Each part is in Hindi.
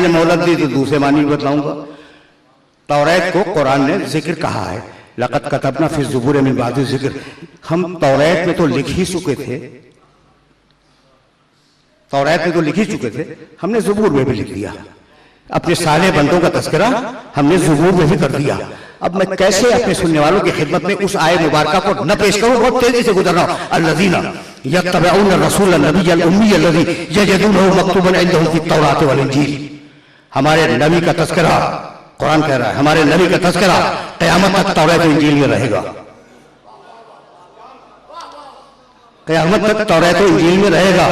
ने मोहलत दी तो दूसरे मानी बतलाऊंगा। तौरात को कुरान ने जिक्र कहा है, लक़द कतबना फ़ी ज़ुबूर मिन बादि ज़िक्र। हम तौरात में तो लिख ही चुके थे, तौरात में तो लिख ही चुके थे, हमने ज़ुबूर में भी लिख दिया। अपने साले बंदों का तज़किरा हमने ज़ुबूर में भी कर दिया। अब मैं कैसे अपने सुनने वालों की खिदमत में उस आय मुबारका को न पेश करूं, बहुत तेजी से गुजर रहा हूं। अल्लज़ीना यत्तबिऊन रसूल नबी उम्मी अल्लज़ी यजिदूनहु मक्तूबन इंदहुम फ़ी तौरात वल इंजील। हमारे नबी का तज़किरा, कुरान कह रहा है, हमारे नबी का तज़किरा क़यामत तक तौरात और इंजील में रहेगा। क़यामत तक तौरात और इंजील में रहेगा।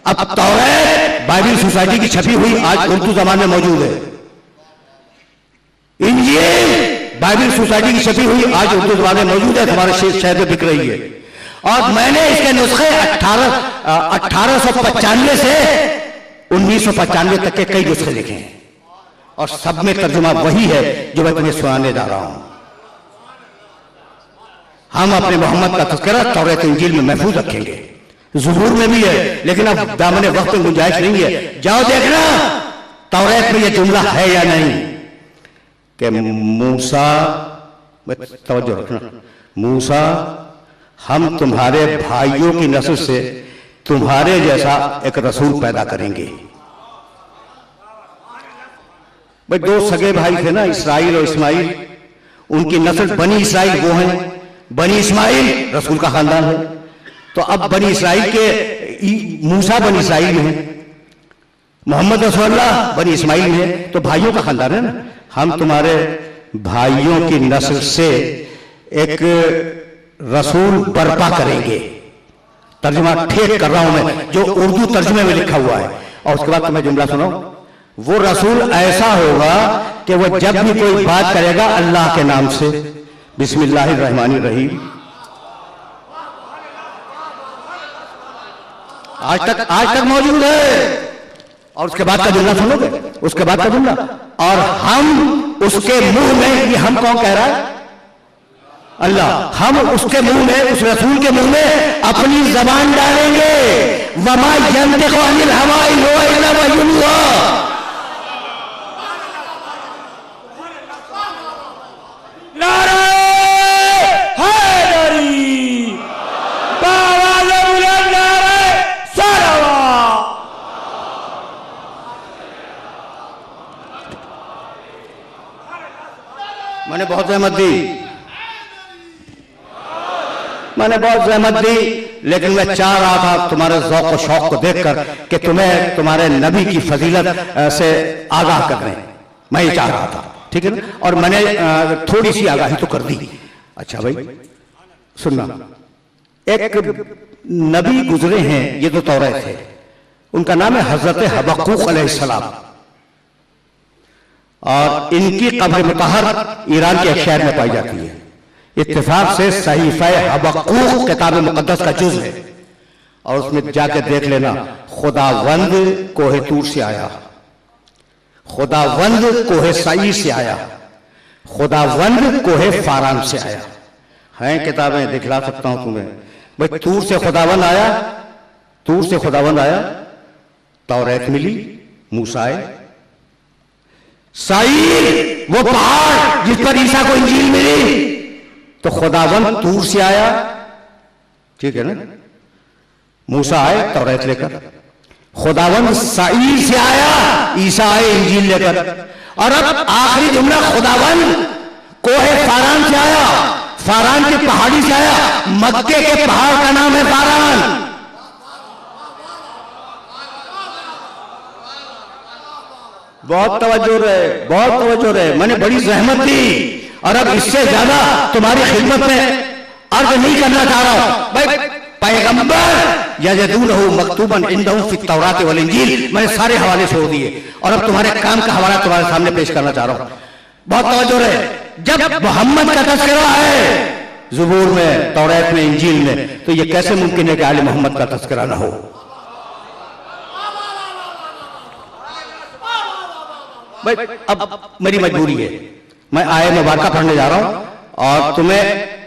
अब तौरात बाइबल सोसाइटी की छपी हुई आज उर्दू जबान में मौजूद है, इंजील बाइबल सोसाइटी की छपी हुई आज उर्दू जबान में मौजूद है, हमारे शहर में बिक रही है। और मैंने इसके नुस्खे 1895 से 1995 तक के कई नुस्खे लिखे हैं और सब में तर्जुमा वही है जो मैं तुम्हें सुनाने जा रहा हूं। हम अपने मोहम्मद का तज़किरा तौरात इंजील में महफूज रखेंगे, ज़ुबूर में भी है, लेकिन अब दामने वक्त में गुंजाइश नहीं है। जाओ देखना तौरात में यह जुमला है या नहीं कि मूसा, तवज्जो रखना, मूसा हम तुम्हारे भाइयों की नस्ल से तुम्हारे जैसा एक रसूल पैदा करेंगे। भाई दो सगे भाई थे ना, इसराइल और इस्माइल, उनकी नस्ल बनी इसराइल वो हैं, बनी इस्माइल रसूल का खानदान है। तो अब बनी इसराइल के मूसा बनी इसराइल में है, मोहम्मद रसूलुल्लाह बनी इस्माइल में है, तो भाइयों का खानदान है ना। हम तुम्हारे भाइयों की नस्ल से एक रसूल बर्पा करेंगे। तर्जुमा ठीक कर रहा हूं मैं, जो उर्दू तर्जुमे में लिखा हुआ है। और उसके बाद तुम्हें जुमला सुनो, वो रसूल ऐसा होगा कि वो जब भी कोई बात करेगा अल्लाह के नाम से, बिस्मिल्लाहिर्रहमानिर्रहीम। आज तक मौजूद है। और उसके बाद का जुमला सुनोगे, उसके बाद का जुमला, और हम उसके मुंह में, ये हम कौन कह रहा है? अल्लाह। हम उसके मुंह में, उस रसूल के मुंह में अपनी जबान डालेंगे। वमा यंतिकु अनिल हवा इन हुवा इल्ला वह्युन युहा। मैंने बहुत जहमत दी, मैंने बहुत जहमत दी, लेकिन मैं चाह रहा था तुम्हारे ज़ौक़ और शौक़ को देखकर कि तुम्हें तुम्हारे नबी की फजीलत से आगाह कर दें। मैं ये चाह रहा था, ठीक है ना। और मैंने थोड़ी सी आगाही तो कर दी। अच्छा भाई सुनना, एक नबी गुजरे हैं, ये तो तौरात है, उनका नाम है हजरत हबक्कूक अलैहिस्सलाम। और इनकी कब्र मुतहर ईरान के एक शहर में पाई जाती है। इत्तेफाक से सहीफा हबक्कूक किताब मुक़द्दस का जुज़ है, और उसमें जाके देख लेना, खुदावंद कोहे तूर से आया, खुदावंद कोहे सईर से आया, खुदावंद कोहे फारान से आया। हैं किताबें, दिखला सकता हूं तुम्हें। भाई तूर से खुदावंद आया, तूर से खुदावंद आया, तौरात मिली, मूसा आए। सईर वो पहाड़ जिस पर ईसा को इंजील मिली, तो खुदावंद तूर से आया, ठीक है ना। मूसा आए तौरात लेकर, खुदावंद सईर से आया, ईसा आए इंजील लेकर। और अब आखिरी जुमला, खुदावंद कोहे फारान से आया, फारान की पहाड़ी से आया। मक्के के पहाड़ का नाम है फारान। बहुत तवज्जो रहे, बहुत तवज्जो रहे। मैंने बड़ी जहमत दी, और अब इससे ज्यादा तुम्हारी खिदमत में अर्ज नहीं करना चाह रहा हूं। भाई पैगंबर यजिदूनहु मक्तूबन इंदहुम फित तौरात वल इंजील, मैंने सारे हवाले छोड़ दिए, और अब तुम्हारे काम का हवाला तुम्हारे सामने पेश करना चाह रहा हूं। बहुत तवज्जो रहे। जब मोहम्मद का तज़किरा है ज़ुबूर में, तौरात में, इंजील में, तो यह कैसे मुमकिन है कि आले मोहम्मद का तज़किरा ना हो? भाई अब मेरी मजबूरी है, मैं आयत मुबारका पढ़ने जा रहा हूं और तुम्हें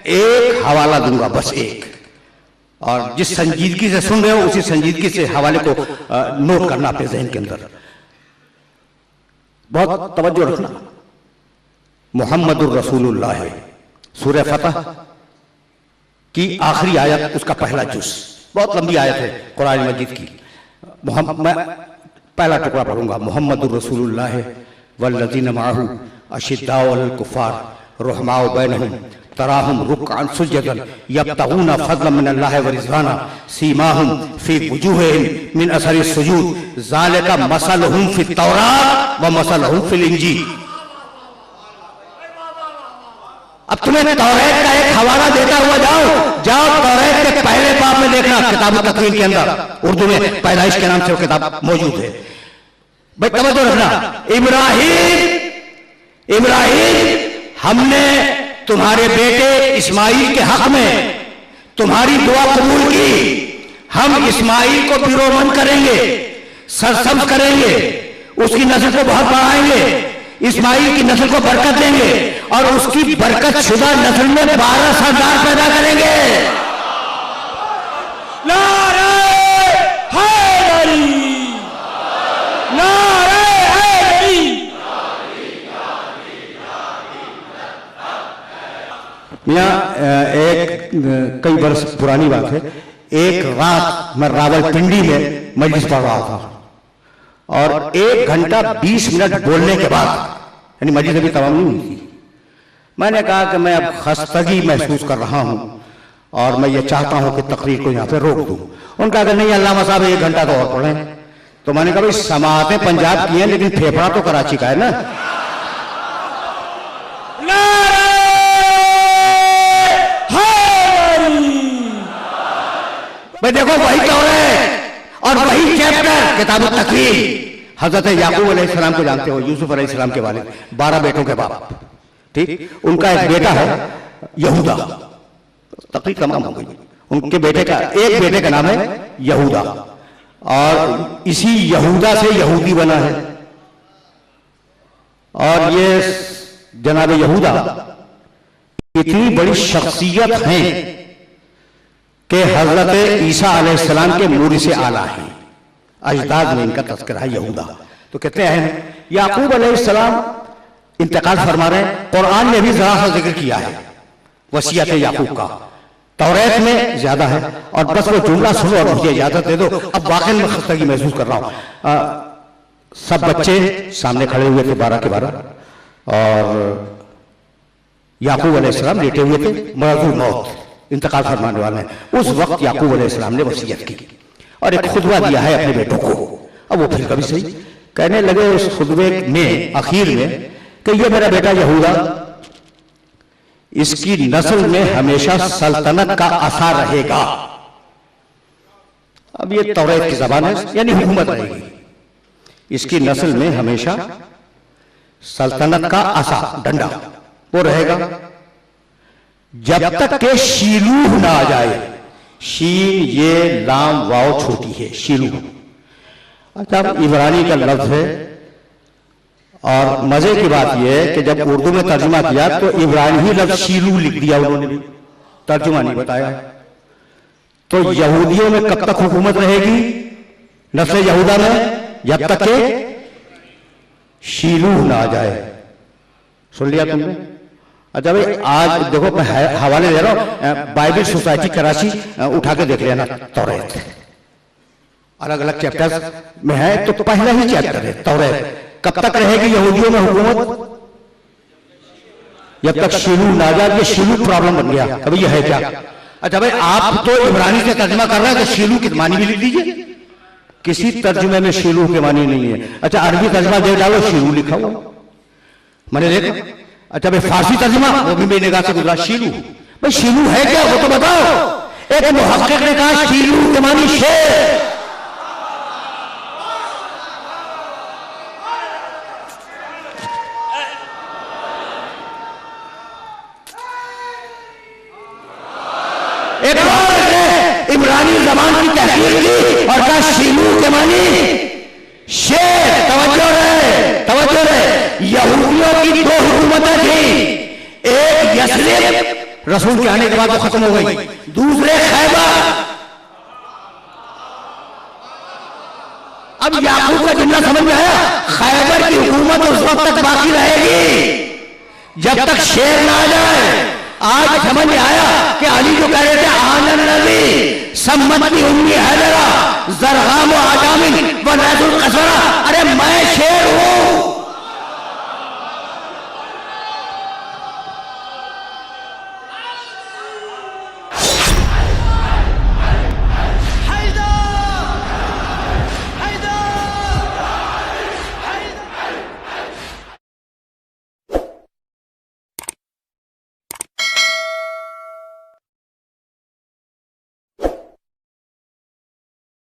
एक हवाला दूंगा, बस एक। और जिस संजीदगी से सुन रहे हो उसी संजीदगी से हवाले को नोट करना अपने ज़हन के अंदर। बहुत तवज्जो रखना। मुहम्मदुर रसूलुल्लाह है, सूरह फतह की आखिरी आयत, उसका पहला जुज, बहुत लंबी आयत है कुरान मजीद की। मैं पहला टुकड़ा पढ़ूंगा। मुहम्मदुर रसूलुल्लाह वल्लज़ीना माअहू अशिद्दाउ अलल कुफ़ार रुहमाउ बैनहुम तराहुम रुक्अन सुज्जदन यब्तगूना फज़लन मिनल्लाहि व रिज़वाना सीमाहुम फ़ी वुजूहिहिम मिन असरि सुजूद ज़ालिका मसलुहुम फ़ित तौरात व मसलुहुम फ़िल इंजील। अब तुम्हें तौरात का एक हवाला देता हुआ जाओ तौरात के पहले बाब में देखना, किताब तकवीन के अंदर उर्दू में पैदाइश के नाम से वो किताब मौजूद है। भाई तवज्जो रखना। इब्राहिम हमने तुम्हारे बेटे इस्माइल के हक में तुम्हारी दुआ कबूल की। हम इस्माइल को बिरोमन करेंगे, सरसब्ज करेंगे, उसकी नस्ल को बहुत बढ़ाएंगे, इस्माइल की नस्ल को बरकत देंगे और उसकी बरकत शुदा नस्ल में 12 सरदार पैदा करेंगे। नारे हैदरी, नारे हैदरी। मियां एक कई वर्ष पुरानी बात है, एक रात मैं रावलपिंडी में मजलिस पढ़ रहा था और 1 घंटा 20 मिनट बोलने के बाद, यानी मजलिस अभी तमाम नहीं हुई थी, मैंने कहा कि मैं अब खस्तगी महसूस कर रहा हूं और मैं ये चाहता हूं कि तकरीर को यहां पे रोक दूं। उनका कहा नहीं अल्लामा साहब 1 घंटा तो और पढ़ें। तो मैंने कहा भाई समातें पंजाब की हैं लेकिन फेफड़ा तो कराची का है ना। भाई देखो वही तौरात और वही चैप्टर किताब तकवीर। हजरत याकूब अलैहिस्सलाम को जानते हो, यूसुफ अलैहिस्सलाम के वालिद, 12 बेटों के बाप, ठीक। उनका एक बेटा है यहूदा, तकरीर तमाम हो गई। उनके बेटे का एक बेटे का नाम है यहूदा और इसी यहूदा से यहूदी बना है। और ये जनाब यहूदा इतनी बड़ी शख्सियत है कि हजरत ईसा अलैहिस्सलाम के मूरी से आला है, अजदाद में इनका तज़किरा है यहूदा। तो कहते हैं याकूब अलैहिस्सलाम इंतकाल फरमा रहे हैं, कुरान में भी जरा सा जिक्र किया है वसीयत याकूब का, तौरात में ज्यादा है। और बस वो जुमला सुनो और मुझे इजाजत दे दो, अब वाकई में खस्तगी महसूस कर रहा हूं। सब बच्चे सामने खड़े हुए थे 12 के 12 और याकूब अलैहिस्सलाम लेटे हुए थे, मरज़ुल मौत, इंतकाल फरमाने वाले हैं। उस वक्त याकूब अलैहिस्सलाम ने वसीयत की और एक खुतबा दिया है अपने बेटों को। अब वो फिर कभी सही कहने लगे उस खुतबे में आखिर में कि ये मेरा बेटा यहूदा, इसकी नस्ल में हमेशा सल्तनत का असर रहेगा। अब ये तौरात की ज़बान है, यानी हुकूमत रहेगी। इसकी नस्ल में हमेशा सल्तनत का असर, डंडा वो रहेगा जब तक के शीलूह ना आ जाए। शीन ये लाम वाव छोटी है, शीलूह। अच्छा, इब्रानी का लफ्ज है और मजे की बात यह है कि जब उर्दू में तर्जुमा किया तो इब्रानी ही लफ्ज शीलू लिख दिया उन्होंने, भी तर्जुमा नहीं बताया। तो यहूदियों में कब तक हुकूमत रहेगी नस्ल यहूदा में? जब तक के शीलू ना आ जाए। सुन लिया तुमने? अच्छा भाई, आज देखो मैं हवाले दे रहा हूं, बाइबल सोसाइटी कराची उठा के देख लेना तौरात, अलग अलग चैप्टर्स में है। तो पहला ही चैप्टर है तौरात। कब तक रहेगी यहूदियों में हुकूमत? जब तक शीलू ना आ जाए। ये शीलू प्रॉब्लम बन गया। अभी ये है क्या? अच्छा भाई, आप तो इब्रानी से तर्जुमा कर रहे हैं तो शीलू की मानी भी लिख दीजिए। किसी तर्जुमे में शीलू की मानी नहीं है। अच्छा, अरबी तर्जुमा दे डालो, शीलू लिखा हुआ मैंने देखा। अच्छा भाई, फारसी तर्जुमा वो भी मेरी निगाह से गुजरा, शीलू। भाई शीलू है क्या वो तो बताओ। एक मुहक्किक ने कहा शीलू के मानी शेर। एक इब्रानी जबान की तहकीक की और कहा शीलू के मानी शेर। तवज्जो रहे। यहूदियों की 2 हुकूमतें थी, एक यस्रिब रसूल के आने के बाद वो खत्म हो गई, दूसरे खैबर। अब याकूब का जुमला समझ में आया? खैबर की हुकूमत उस वक्त तक बाकी रहेगी जब तक शेर ना आ जाए। आज समझ में आया कि अली जो कह रहे थे आनन नबी सम्मति उम्मी हैदरा जरगाम आजामिन व नज़ुल कसरा, अरे मैं शेर हूं,